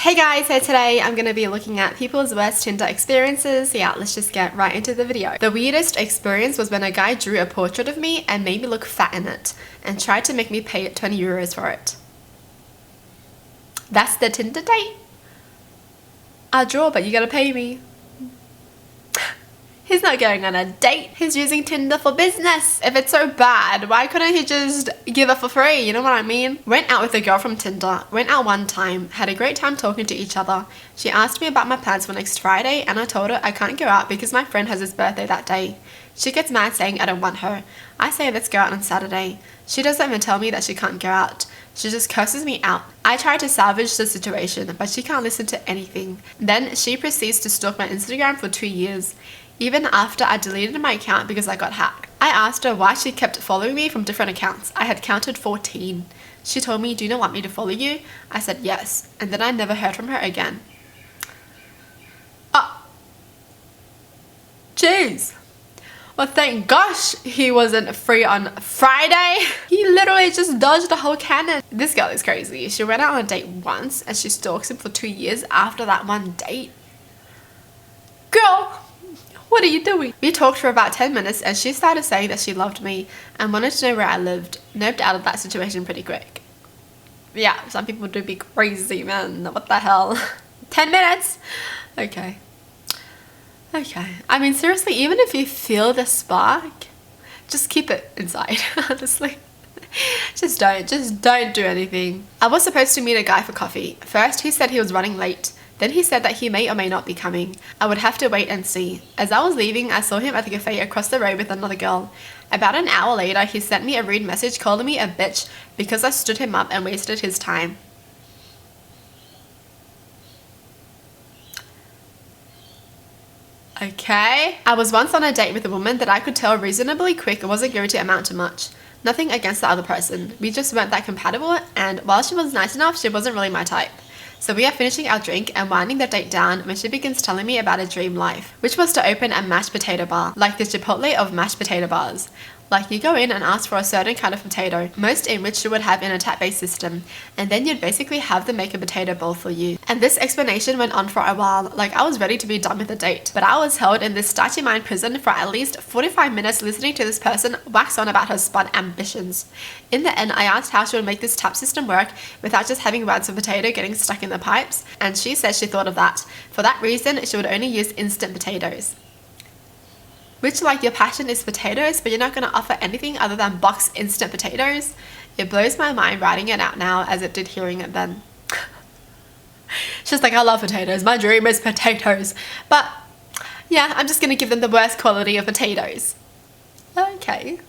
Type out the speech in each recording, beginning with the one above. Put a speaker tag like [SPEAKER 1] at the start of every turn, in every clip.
[SPEAKER 1] Hey guys, so today I'm going to be looking at people's worst Tinder experiences. Yeah, let's just get right into the video. The weirdest experience was when a guy drew a portrait of me and made me look fat in it and tried to make me pay 20 euros for it. That's the Tinder date? I'll draw, but you gotta pay me. He's not going on a date. He's using Tinder for business. If it's so bad, why couldn't he just give it for free? You know what I mean? Went out with a girl from Tinder. Went out one time. Had a great time talking to each other. She asked me about my plans for next Friday and I told her I can't go out because my friend has his birthday that day. She gets mad saying I don't want her. I say let's go out on Saturday. She doesn't even tell me that she can't go out. She just curses me out. I try to salvage the situation, but she can't listen to anything. Then she proceeds to stalk my Instagram for 2 years. Even after I deleted my account because I got hacked. I asked her why she kept following me from different accounts. I had counted 14. She told me, "Do you not want me to follow you?" I said yes, and then I never heard from her again. Oh, jeez. Well, thank gosh he wasn't free on Friday. He literally just dodged the whole cannon. This girl is crazy. She went out on a date once and she stalks him for 2 years after that one date. Girl, what are you doing? We talked for about 10 minutes and she started saying that she loved me and wanted to know where I lived. Noped out of that situation pretty quick. Yeah, some people do be crazy, man. What the hell? 10 minutes? Okay. I mean, seriously, even if you feel the spark, just keep it inside, honestly. Just don't do anything. I was supposed to meet a guy for coffee. First, he said he was running late. Then he said that he may or may not be coming. I would have to wait and see. As I was leaving, I saw him at the cafe across the road with another girl. About an hour later, he sent me a rude message calling me a bitch because I stood him up and wasted his time. Okay. I was once on a date with a woman that I could tell reasonably quick wasn't going to amount to much. Nothing against the other person. We just weren't that compatible, and while she was nice enough, she wasn't really my type. So we are finishing our drink and winding the date down when she begins telling me about a dream life, which was to open a mashed potato bar, like the Chipotle of mashed potato bars. Like you go in and ask for a certain kind of potato, most in which you would have in a tap-based system, and then you'd basically have them make a potato bowl for you. And this explanation went on for a while, like I was ready to be done with the date. But I was held in this starchy mind prison for at least 45 minutes listening to this person wax on about her spun ambitions. In the end, I asked how she would make this tap system work without just having wads of potato getting stuck in the pipes, and she said she thought of that. For that reason, she would only use instant potatoes. Which, like, your passion is potatoes, but you're not going to offer anything other than box instant potatoes. It blows my mind writing it out now as it did hearing it then. She's like, I love potatoes. My dream is potatoes. But yeah, I'm just going to give them the worst quality of potatoes. Okay.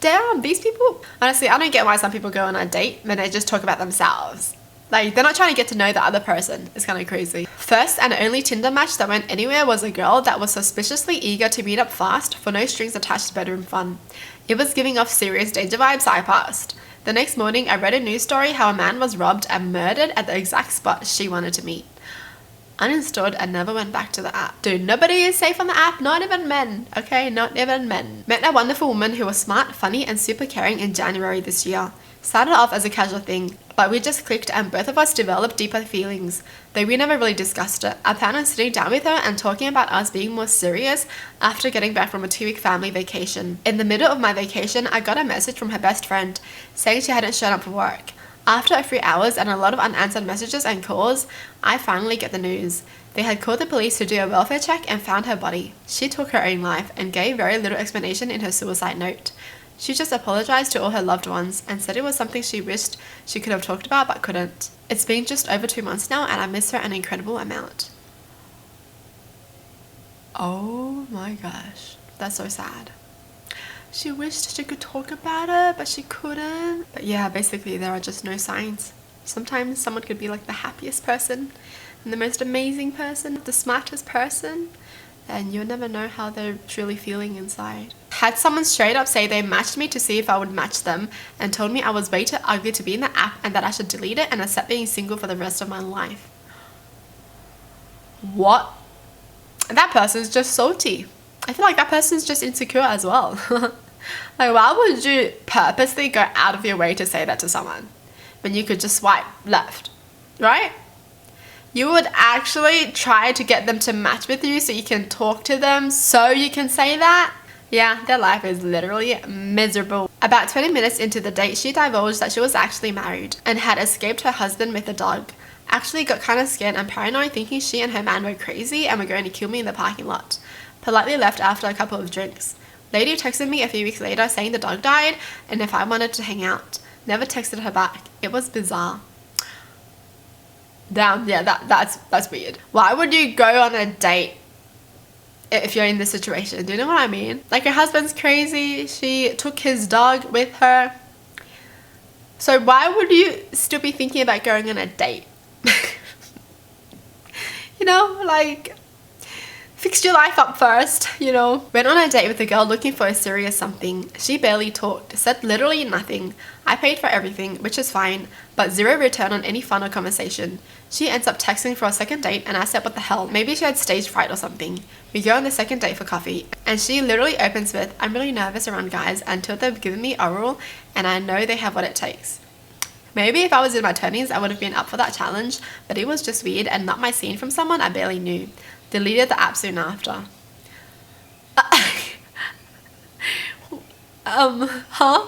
[SPEAKER 1] Damn, these people. Honestly, I don't get why some people go on a date when they just talk about themselves. Like, they're not trying to get to know the other person. It's kind of crazy. First and only Tinder match that went anywhere was a girl that was suspiciously eager to meet up fast for no strings attached bedroom fun. It was giving off serious danger vibes, so I passed. The next morning, I read a news story how a man was robbed and murdered at the exact spot she wanted to meet. Uninstalled and never went back to the app. Dude, nobody is safe on the app, not even men, okay? Not even men. Met a wonderful woman who was smart, funny, and super caring in January this year. Started off as a casual thing, but we just clicked and both of us developed deeper feelings, though we never really discussed it. I plan on sitting down with her and talking about us being more serious after getting back from a 2-week family vacation. In the middle of my vacation, I got a message from her best friend saying she hadn't shown up for work. After a few hours and a lot of unanswered messages and calls, I finally get the news. They had called the police to do a welfare check and found her body. She took her own life and gave very little explanation in her suicide note. She just apologized to all her loved ones and said it was something she wished she could have talked about but couldn't. It's been just over 2 months now and I miss her an incredible amount. Oh my gosh, that's so sad. She wished she could talk about it, but she couldn't. But yeah, basically there are just no signs. Sometimes someone could be like the happiest person and the most amazing person, the smartest person, and you'll never know how they're truly feeling inside. Had someone straight up say they matched me to see if I would match them and told me I was way too ugly to be in the app and that I should delete it and accept being single for the rest of my life. What? That person's just salty. I feel like that person's just insecure as well. Like, why would you purposely go out of your way to say that to someone when you could just swipe left, right? You would actually try to get them to match with you so you can talk to them so you can say that? Yeah, their life is literally miserable. About 20 minutes into the date, she divulged that she was actually married and had escaped her husband with a dog. Actually got kind of scared and paranoid, thinking she and her man were crazy and were going to kill me in the parking lot. Politely left after a couple of drinks. Lady texted me a few weeks later saying the dog died and if I wanted to hang out. Never texted her back. It was bizarre. Damn, yeah, that's weird. Why would you go on a date if you're in this situation? Do you know what I mean? Like, her husband's crazy. She took his dog with her. So why would you still be thinking about going on a date? You know, like, fix your life up first, you know. Went on a date with a girl looking for a serious something. She barely talked, said literally nothing. I paid for everything, which is fine, but zero return on any fun or conversation. She ends up texting for a second date and I said what the hell, maybe she had stage fright or something. We go on the second date for coffee and she literally opens with, I'm really nervous around guys until they've given me oral and I know they have what it takes. Maybe if I was in my 20s I would have been up for that challenge, but it was just weird and not my scene from someone I barely knew. Deleted the app soon after. Huh?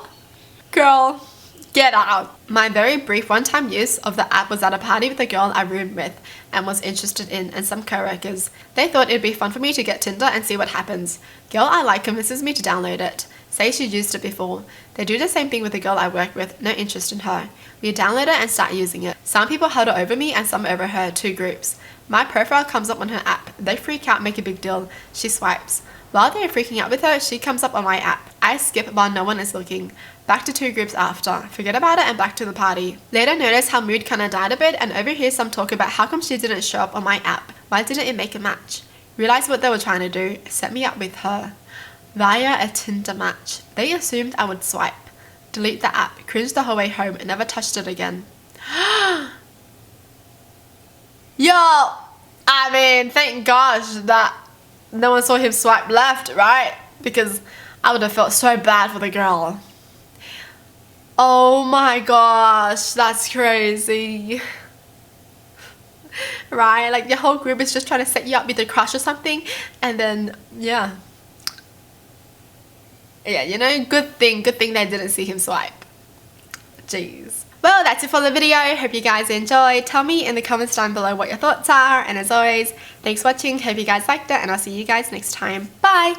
[SPEAKER 1] Girl, get out. My very brief one-time use of the app was at a party with a girl I roomed with and was interested in and some co-workers. They thought it'd be fun for me to get Tinder and see what happens. Girl I like convinces me to download it. Say she'd used it before. They do the same thing with the girl I work with, no interest in her. We download it and start using it. Some people huddle over me and some over her, 2 groups. My profile comes up on her app. They freak out, make a big deal. She swipes. While they're freaking out with her, she comes up on my app. I skip while no one is looking. Back to 2 groups after. Forget about it and back to the party. Later notice how mood kinda died a bit and overhear some talk about how come she didn't show up on my app. Why didn't it make a match? Realized what they were trying to do. Set me up with her. Via a Tinder match. They assumed I would swipe. Delete the app. Cringed the whole way home and never touched it again. Yo! I mean, thank gosh that no one saw him swipe left, right? Because I would have felt so bad for the girl. Oh my gosh, that's crazy. Right? Like, your whole group is just trying to set you up with a crush or something, and then, yeah. Yeah, you know, good thing they didn't see him swipe. Jeez. Well, that's it for the video. Hope you guys enjoyed. Tell me in the comments down below what your thoughts are. And as always, thanks for watching. Hope you guys liked it. And I'll see you guys next time. Bye!